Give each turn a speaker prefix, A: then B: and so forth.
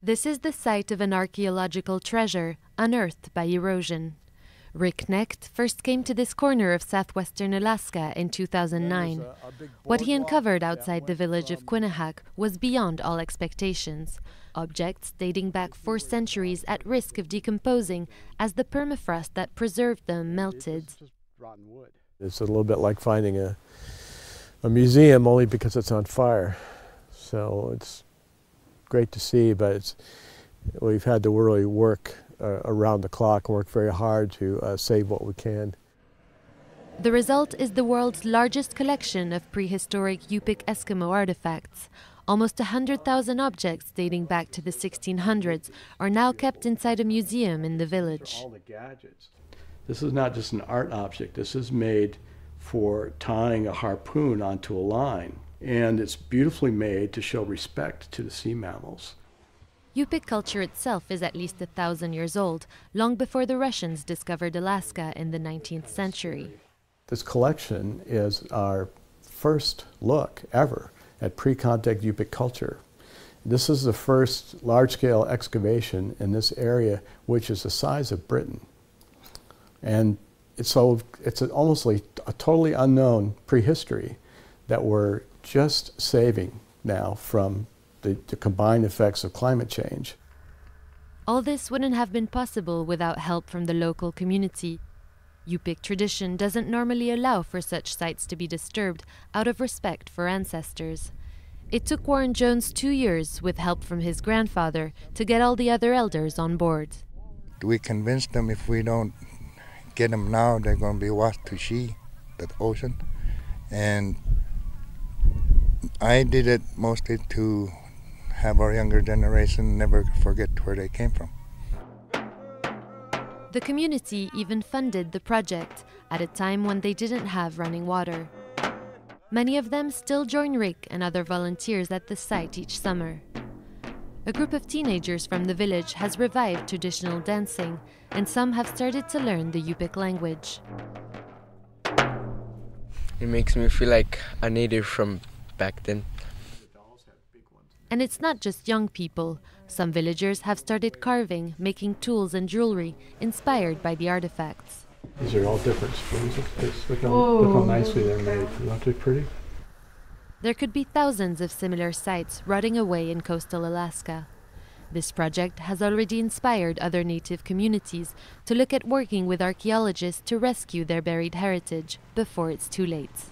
A: This is the site of an archaeological treasure unearthed by erosion. Rick Knecht first came to this corner of southwestern Alaska in 2009. What he uncovered outside the village of Quinnahack was beyond all expectations. Objects dating back 4 centuries at risk of decomposing as the permafrost that preserved them melted.
B: It's a little bit like finding a museum only because it's on fire. So it's great to see, but we've had to really work around the clock, work very hard to save what we can.
A: The result is the world's largest collection of prehistoric Yupik Eskimo artifacts. Almost 100,000 objects dating back to the 1600s are now kept inside a museum in the village.
C: This is not just an art object. This is made for tying a harpoon onto a line. And it's beautifully made to show respect to the sea mammals.
A: Yupik culture itself is at least 1,000 years old, long before the Russians discovered Alaska in the 19th century.
B: This collection is our first look ever at pre-contact Yupik culture. This is the first large-scale excavation in this area, which is the size of Britain. And it's almost like a totally unknown prehistory that we're just saving now from the combined effects of climate change.
A: All this wouldn't have been possible without help from the local community. Yupik tradition doesn't normally allow for such sites to be disturbed out of respect for ancestors. It took Warren Jones 2 years, with help from his grandfather, to get all the other elders on board.
D: We convinced them if we don't get them now, they're going to be washed to sea, the ocean. And I did it mostly to have our younger generation never forget where they came from.
A: The community even funded the project at a time when they didn't have running water. Many of them still join Rick and other volunteers at the site each summer. A group of teenagers from the village has revived traditional dancing, and some have started to learn the Yupik language.
E: It makes me feel like a native from back then.
A: And it's not just young people. Some villagers have started carving, making tools and jewelry inspired by the artifacts.
C: These are all different spoons. Look how nicely they're made. Aren't they pretty?
A: There could be thousands of similar sites rotting away in coastal Alaska. This project has already inspired other native communities to look at working with archaeologists to rescue their buried heritage before it's too late.